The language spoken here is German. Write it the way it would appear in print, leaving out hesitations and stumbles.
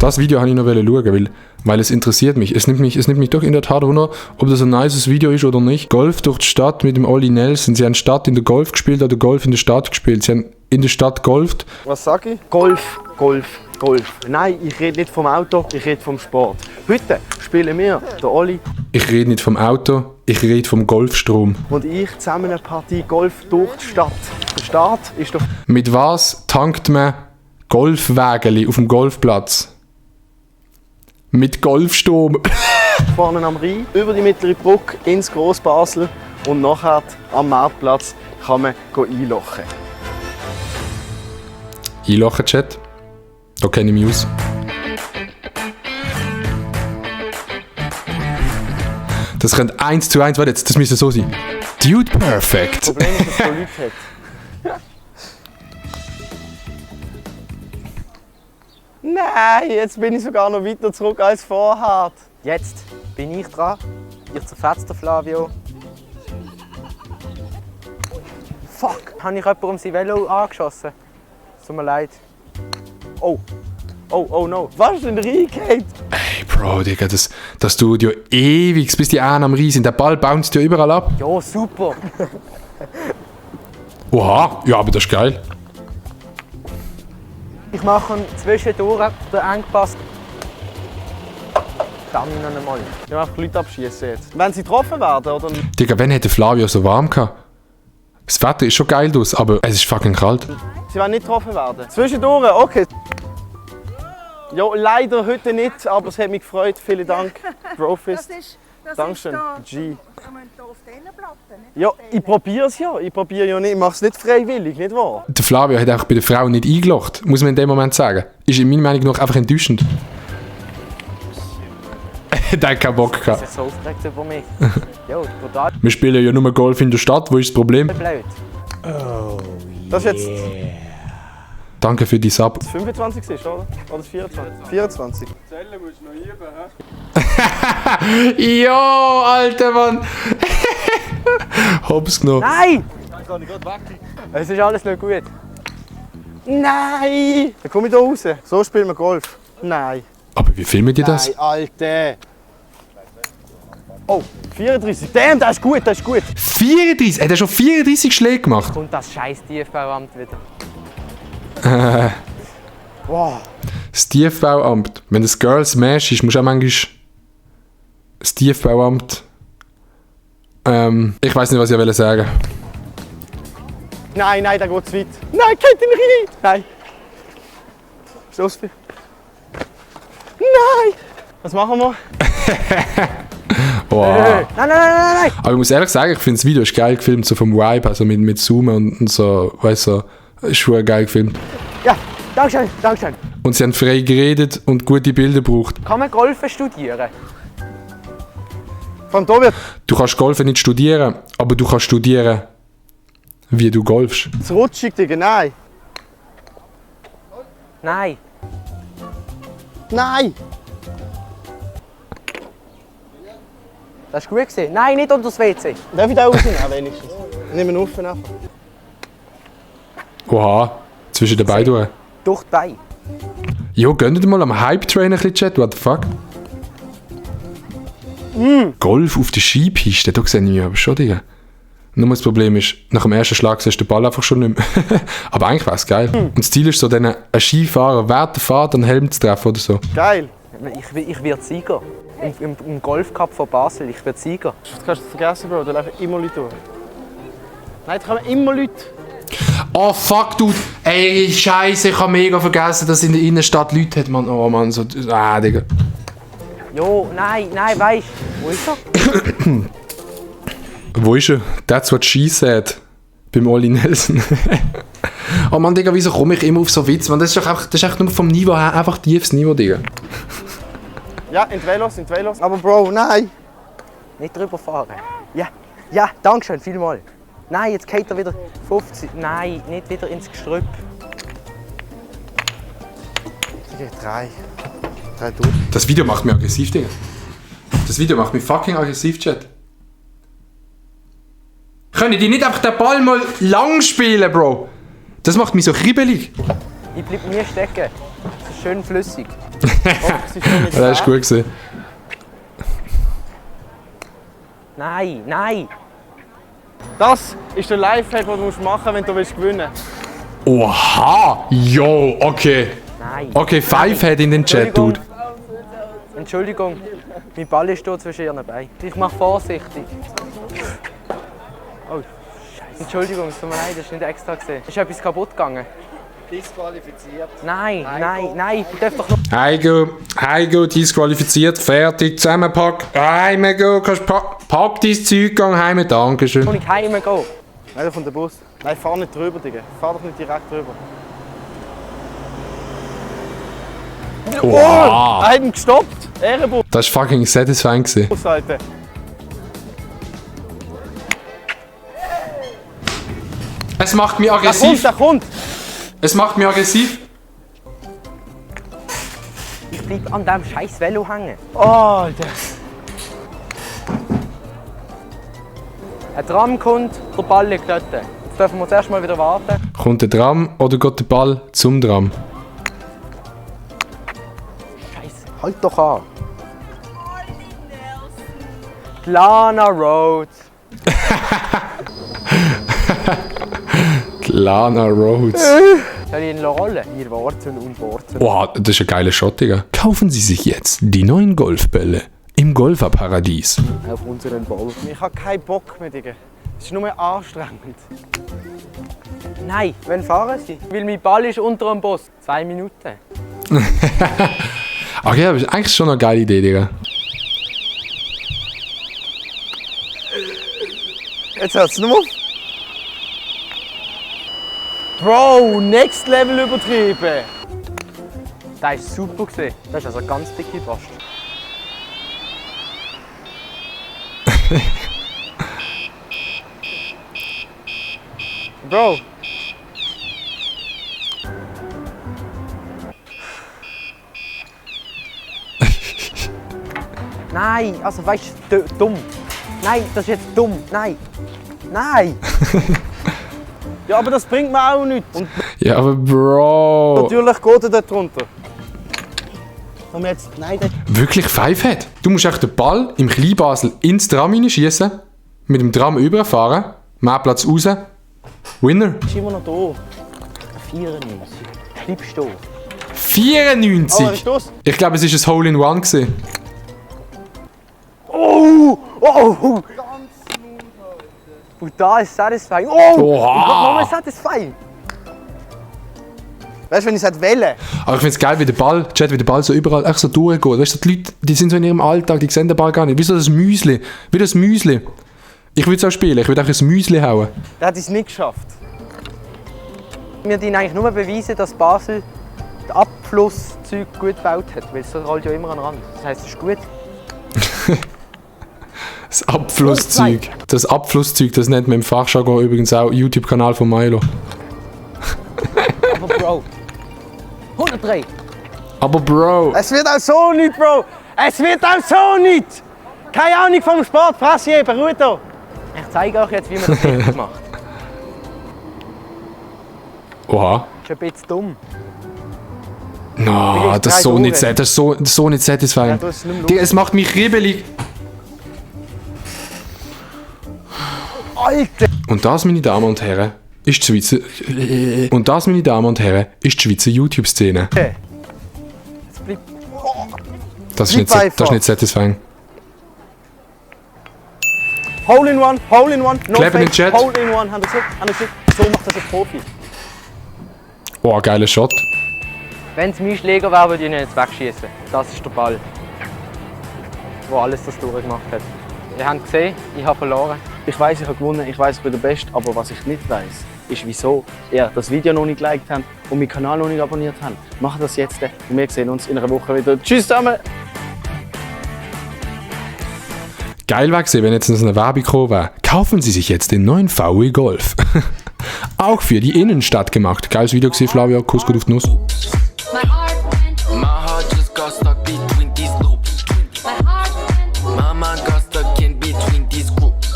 Das Video wollte ich noch schauen, weil es interessiert mich. Es nimmt mich doch in der Tat wunder, ob das ein nices Video ist oder nicht. Golf durch die Stadt mit dem Olli Nelson. Sie haben Stadt in der Golf gespielt oder Golf in der Stadt gespielt. Sie haben in der Stadt golft. Was sag ich? Golf. Nein, ich rede nicht vom Auto, ich rede vom Sport. Heute spielen wir, der Olli Ich rede nicht vom Auto, ich rede vom Golfstrom. und ich zusammen eine Partie Golf durch die Stadt. Der Start ist doch Mit was tankt man Golfwägeli auf dem Golfplatz? Mit Golfstrom. vorne am Rhein, über die mittlere Brücke ins Grossbasel und nachher am Marktplatz kann man einlochen. Einlochen, Chat. Da kenne ich mich aus. Das könnte 1:1, warte jetzt, das müsste so sein. Dude Perfect. Das Problem ist, dass es so Leute hat. Nein, jetzt bin ich sogar noch weiter zurück als vorher. Jetzt bin ich dran. Ich zerfetze den Flavio. Fuck! Habe ich jemanden um sein Velo angeschossen? Es tut mir leid. Oh no. Was ist denn reingehauen? Hey Bro, Digga, das dauert ja ewig, bis die einen am Rhein sind. Der Ball bounced ja überall ab. Ja, super! Oha, ja, aber das ist geil. Ich mache zwischendurch den Engpass. Dann noch einmal. Ich will einfach Leute abschießen jetzt. Wenn sie getroffen werden, oder? Digga, wann hätte Flavio so warm gehabt? Das Wetter ist schon geil aus, aber es ist fucking kalt. Sie wollen nicht getroffen werden. Zwischendurch, okay. Ja, leider heute nicht, aber es hat mich gefreut. Vielen Dank, Profis. Dankeschön, G. Ja, ich probiere es ja. Ich probiere ja nicht. Ich mache es nicht freiwillig, nicht wahr? Der Flavio hat auch bei den Frauen nicht eingelocht, muss man in dem Moment sagen. Ist in meiner Meinung nach einfach enttäuschend. Der hat keinen Bock Das gehabt. ist so aufgeregt über mich. Ja, total Wir spielen ja nur Golf in der Stadt, wo ist das Problem? blöd. Das ist jetzt Danke für die Sub. das 25. ist, oder? Oder das 24? 24. Jo, alter Mann! Hops genommen. Nein! Es ist alles noch gut. Nein! Dann komme ich da raus. So spielt man Golf. Nein. Aber wie filmen die das? Nein, Alter. Oh, 34. Damn, das ist gut, das ist gut. 34? Er hat schon 34 Schläge gemacht. Und das scheiß Tiefbauamt wieder. Wow. Das Tiefbauamt. Wenn das Girl Smash ist, musst du auch manchmal das Tiefbauamt. Ich weiß nicht, was ich sagen wollte. Nein, da geht zu weit. Nein, geht nicht rein. Nein. Schluss. Nein. Was machen wir? Wow. Nein! Aber ich muss ehrlich sagen, ich finde das Video ist geil gefilmt, so vom Vibe, also mit Zoomen und so, weißt du, ist schon geil gefilmt. Ja, Dankeschön. Und sie haben frei geredet und gute Bilder gebraucht. Kann man Golfen studieren? Von da wird Du kannst Golfen nicht studieren, aber du kannst studieren, wie du golfst. es rutschig, Digga. Nein. Nein. Nein. Das war gut gewesen. Nein, nicht unter das WC. Darf ich da rausnehmen, wenigstens? Nehmen wir auf einfach. Oha, zwischen den beiden durch. Durch die Beine. Jo, gönnt mal am Hype-Train ein bisschen Chat, what the fuck? Golf auf der Skipiste, da sehe ich mich aber schon, Digga. Nur das Problem ist, nach dem ersten Schlag siehst du den Ball einfach schon nicht mehr. Aber eigentlich wäre es geil. Und das Ziel ist so, einen Skifahrer während der Fahrt einen Helm zu treffen oder so. Geil. Ich werde Sieger. Im Golfcup von Basel, ich werde Sieger. Das kannst du vergessen, Bro. Da laufen immer Leute durch. Nein, da kommen immer Leute. Oh fuck, du! Ey, Scheiße, ich habe mega vergessen, dass in der Innenstadt Leute hat, man. Oh Mann, so. Digga. Jo, nein, weisst du, wo ist er? Wo ist er? That's what she said. Beim Olli Nelson. Oh Mann, Digga, wieso komme ich immer auf so Witz? Man, das ist echt nur vom Niveau her einfach tiefes Niveau, Digga. Ja, in die Velos. Aber Bro, nein. Nicht drüber fahren. Ja, danke schön, vielmals. Nein, jetzt geht er wieder 50. Nein, nicht wieder ins Gestrüpp. Digga, 3 durch. Das Video macht mich aggressiv, Digga. Das Video macht mich fucking aggressiv, Chat. Können die nicht einfach den Ball mal lang spielen, Bro? Das macht mich so kribbelig. Ich bleib mir stecken. Das ist schön flüssig. es ist noch nicht Das ist gut gewesen. Nein, nein. Das ist der Lifehack, den du machen musst, wenn du gewinnen willst. Oha! Yo, okay. Nein. Okay, Five-Head in den Chat, Dude. Entschuldigung, mein Ball ist hier zwischen ihren Beinen. Ich mache vorsichtig. Oh, Scheiße. Entschuldigung, es tut mir leid, das ist nicht extra gesehen. Ist etwas kaputt gegangen? Disqualifiziert. Nein, nein, ich darf doch noch... Heigo, disqualifiziert, fertig, zusammenpacken. Heimgehen, kannst pack dein Zeug, geh heim, dankeschön. Kann ich heimgehen? Nein, da kommt der Bus. Nein, fahr nicht drüber, Digga. Fahr doch nicht direkt drüber. Oha! Er hat ihn gestoppt. Ehrenbus, Das war fucking satisfying gewesen. Alter. Es macht mich Der aggressiv. kommt. Es macht mich aggressiv. Ich bleib an diesem scheiß Velo hängen. Oh, Alter. Ein Tram kommt, der Ball liegt dort. Jetzt dürfen wir zuerst mal wieder warten. Kommt der Tram oder geht der Ball zum Tram? Scheiße, halt doch an. Lana Road. Lana Rhodes. Soll ich ihn rollen? Wir warten und warten. Wow, das ist ein geiler Shot, Digga. Kaufen Sie sich jetzt die neuen Golfbälle im Golferparadies. Auf unseren Ball. Ich habe keinen Bock mehr, Digga. Es ist nur mehr anstrengend. Nein, wann fahren Sie? Weil mein Ball ist unter dem Bus. 2 Minuten. Ach ja, das ist eigentlich schon eine geile Idee, Digga. Jetzt hört es nur auf. Bro, next level übertrieben. Das war super. Das ist also eine ganz dicke Post. Bro. Nein, also weißt du, dumm. Nein, das ist jetzt dumm. Nein. Nein. Ja, aber das bringt mir auch nichts. Und Ja, aber Bro. natürlich geht er dort runter. Und jetzt, nein, das Wirklich Five-Head? Du musst echt den Ball im Kleinbasel ins Tram hineinschießen, mit dem Tram überfahren, mehr Platz raus. Winner. ist immer noch da. 94. Bleib stehen. 94! Oh, ist das? Ich glaube, es war ein Hole-in-One gewesen. Oh! Oh! Und da ist satisfying. Oh! Oha. Nochmal satisfying. Weißt du, wenn ich es wähle? Aber ich finde es geil, wie der Ball, Chat, wie der Ball so überall echt so durchgeht. Weißt du, die Leute, die sind so in ihrem Alltag, die sehen den Ball gar nicht. Wie so das Müsli. Wie das Müsli. Ich würde es auch spielen, ich würde auch ein Müsli hauen. Der hat es nicht geschafft. Wir dienen eigentlich nur beweisen, dass Basel das Abflusszeug gut gebaut hat. Weil es rollt ja immer an den Rand. Das heisst, es ist gut. Das Abflusszeug. Das Abflusszeug, das nennt man im Fachjargon übrigens auch YouTube-Kanal von Milo. Aber Bro. 103. Aber Bro. Es wird auch so nicht, Bro. Es wird auch so nicht. Keine Ahnung vom Sport, Fressjeber, ruhe da. Ich zeige euch jetzt, wie man das richtig macht. Oha. Das ist ein bisschen dumm. No, das ist so nicht, das ist so nicht satisfying. Ja, das ist nicht mehr Digga, es macht mich kribbelig. Alter! Und das, meine Damen und Herren, ist die Schweizer. Und das, meine Damen und Herren, ist die Schweizer YouTube-Szene. Jetzt bleibt... Das ist nicht satisfying. Hole in one, no Clap in den fake, Chat. Hole in one. Haben Sie gesehen? So macht das ein Profi. Oh, geiler Shot. Wenn es mein Schläger wäre, würde ich ihn jetzt wegschießen. Das ist der Ball, wo alles das durchgemacht hat. Ihr habt gesehen, ich habe verloren. Ich weiß, ich habe gewonnen, ich weiß, ich bin der Beste, aber was ich nicht weiß, ist, wieso ihr das Video noch nicht geliked habt und meinen Kanal noch nicht abonniert habt. Macht das jetzt und wir sehen uns in einer Woche wieder. Tschüss zusammen! Geil wäre gewesen, wenn jetzt noch eine Werbung gekommen wäre. Kaufen Sie sich jetzt den neuen VW Golf. Auch für die Innenstadt gemacht. Geiles Video gewesen, Flavio. Kuss gut auf die Nuss.